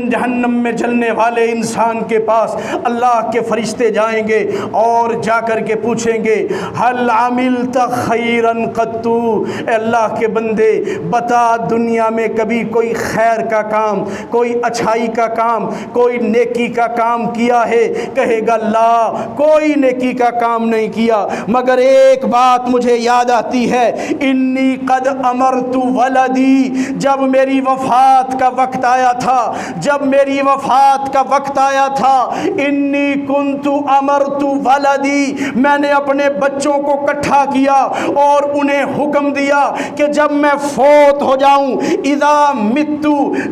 جہنم میں جلنے والے انسان کے پاس اللہ کے فرشتے جائیں گے اور جا کر کے پوچھیں گے هل عملت خیرا قط، اے اللہ کے بندے بتا دنیا میں کبھی کوئی خیر کا کام، کوئی اچھائی کا کام، کوئی نیکی کا کام کیا ہے؟ کہے گا لا، کوئی نیکی کا کام نہیں کیا، مگر ایک بات مجھے یاد آتی ہے، انی قد امرت ولدی، جب میری وفات کا وقت آیا تھا، جب میری وفات کا وقت آیا تھا، انی کنت امرت ولدی، میں نے اپنے بچوں کو اکٹھا کیا اور انہیں حکم دیا کہ جب میں فوت ہو جاؤں، اذا مت،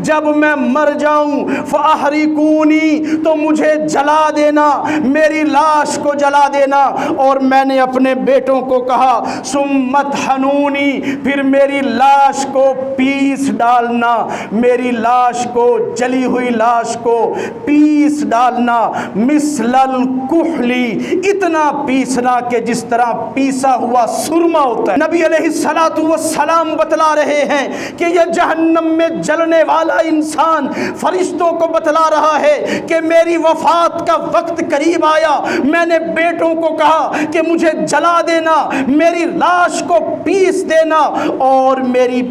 جب میں مر جاؤں، فاحرقونی، تو مجھے جلا دینا، میری لاش کو جلا دینا، اور میں نے اپنے بیٹوں کو کہا ثم اطحنونی، پھر میری لاش کو پیس ڈالنا، میری لاش کو، جلی ہوئی لاش کو پیس ڈالنا، مثل الکحلی، اتنا پیسنا کہ جس طرح پیسا ہوا سرما ہوتا ہے۔ نبی علیہ السلام بتلا رہے ہیں کہ یہ جہنم میں جلنے والا انسان فرشتوں کو بتلا رہا ہے کہ میری وفات کا وقت قریب آیا، میں نے بیٹوں کو کہا کہ مجھے جلا دینا، میری لاش کو پیس دینا، اور میری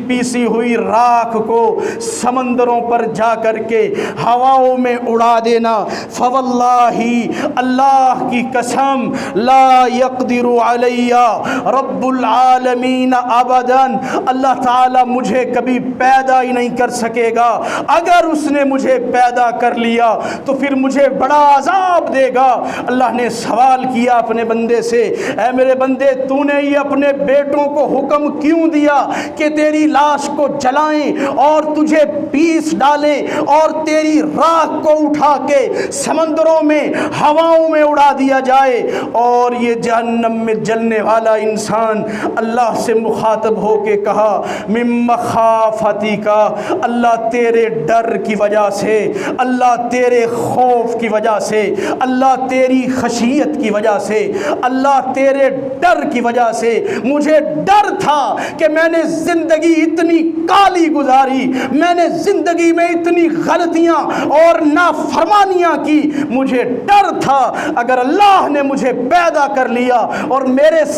پیسی ہوئی راکھ کو سمندروں پر جا کر کے ہواؤں میں اڑا دینا، فواللہ، اللہ کی قسم، لا یقدر علی رب العالمین ابدا، اللہ تعالی مجھے کبھی پیدا ہی نہیں کر سکے گا، اگر اس نے مجھے پیدا کر لیا تو پھر مجھے بڑا عذاب دے گا۔ اللہ نے سوال کیا اپنے بندے سے، اے میرے بندے، تو نے یہ اپنے بیٹوں کو حکم کیوں دیا کہ تیری لاش کو جلائیں اور تجھے پیس ڈالیں اور تیری راکھ کو اٹھا کے سمندروں میں، ہواؤں میں اڑا دیا جائے؟ اور یہ جہنم میں جلنے والا انسان اللہ سے مخاطب ہو کے کہا من مخافتی کا، اللہ تیرے ڈر کی وجہ سے، اللہ تیرے خوف کی وجہ سے، اللہ تیری خشیت کی وجہ سے، اللہ تیرے ڈر کی وجہ سے، مجھے ڈر تھا کہ میں نے زندگی اتنی کالی گزاری، میں نے زندگی میں اتنی غلطیاں اور نافرمانیاں کی، مجھے ڈر تھا اگر اللہ نے مجھے پیدا کر لیا اور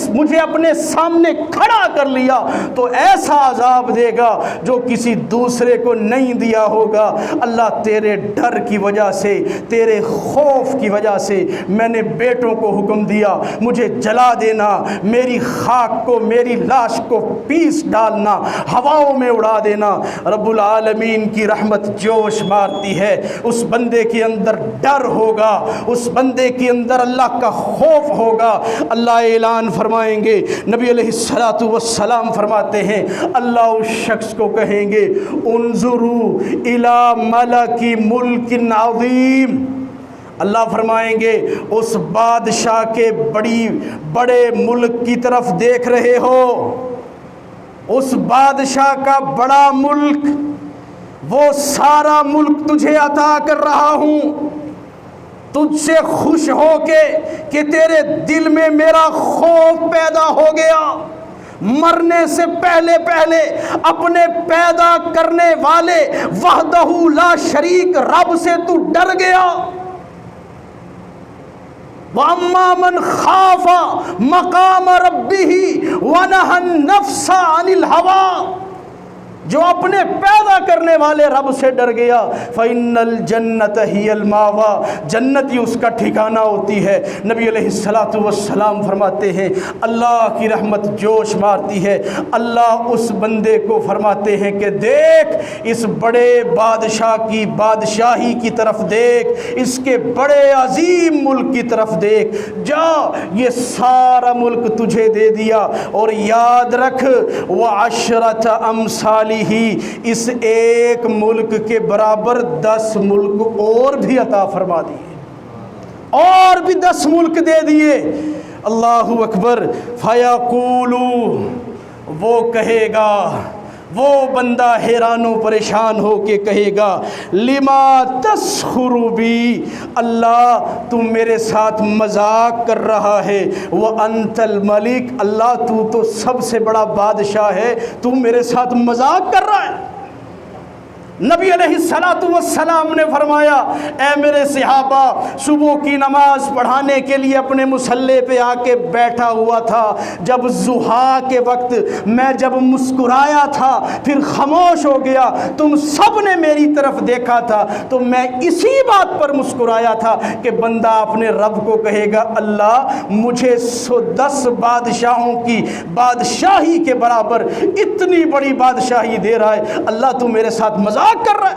مجھے اپنے سامنے کھڑا کر لیا تو ایسا عذاب دے گا جو کسی دوسرے کو نہیں دیا ہوگا۔ اللہ تیرے ڈر کی وجہ سے، تیرے خوف کی وجہ سے میں نے بیٹوں کو حکم دیا مجھے جلا دینا، میری خاک کو، میری لاش کو پیس ڈالنا، ہواؤں میں اڑا دینا۔ رب العالمین کی رحمت جوش مارتی ہے، اس بندے کے اندر ڈر ہوگا، اس بندے کے اندر اللہ کا خوف ہوگا۔ اللہ اعلان فرمائیں گے، نبی علیہ السلام فرماتے ہیں، اللہ اس شخص کو کہیں گے انظروا الی ملک ملک عظیم، اللہ فرمائیں گے اس بادشاہ کے بڑے ملک کی طرف دیکھ رہے ہو، اس بادشاہ کا بڑا ملک، وہ سارا ملک تجھے عطا کر رہا ہوں، تجھ سے خوش ہو کے کہ تیرے دل میں میرا خوف پیدا ہو گیا، مرنے سے پہلے اپنے پیدا کرنے والے وحدہ لا شریک رب سے تو ڈر گیا۔ وَأَمَّا مَنْ خَافَ مَقَامَ رَبِّهِ وَنَهَى النَّفْسَ عَنِ الْهَوَىٰ، جو اپنے پیدا کرنے والے رب سے ڈر گیا، فَإِنَّ الْجَنَّةَ هِيَ الْمَأْوَىٰ، جنت ہی اس کا ٹھکانہ ہوتی ہے۔ نبی علیہ السلام فرماتے ہیں، اللہ کی رحمت جوش مارتی ہے، اللہ اس بندے کو فرماتے ہیں کہ دیکھ اس بڑے بادشاہ کی بادشاہی کی طرف دیکھ، اس کے بڑے عظیم ملک کی طرف دیکھ، جا یہ سارا ملک تجھے دے دیا، اور یاد رکھ وَعَشْرَةَ أَمْثَالِهِ، اس ایک ملک کے برابر 10 ملک اور بھی عطا فرما دیے، اور بھی 10 ملک دے دیے۔ اللہ اکبر۔ فَيَقُولُ، وہ کہے گا، وہ بندہ حیران و پریشان ہو کے کہے گا لما تسخر بی، اللہ تم میرے ساتھ مذاق کر رہا ہے، وانت الملک، اللہ تو سب سے بڑا بادشاہ ہے، تم میرے ساتھ مذاق کر رہا ہے۔ نبی علیہ الصلوۃ والسلام نے فرمایا اے میرے صحابہ، صبح کی نماز پڑھانے کے لیے اپنے مصلی پہ آ کے بیٹھا ہوا تھا، جب ضحیٰ کے وقت میں جب مسکرایا تھا پھر خاموش ہو گیا، تم سب نے میری طرف دیکھا تھا تو میں اسی بات پر مسکرایا تھا کہ بندہ اپنے رب کو کہے گا اللہ مجھے 10 بادشاہوں کی بادشاہی کے برابر اتنی بڑی بادشاہی دے رہا ہے، اللہ تو میرے ساتھ مذاق کر رہا ہے۔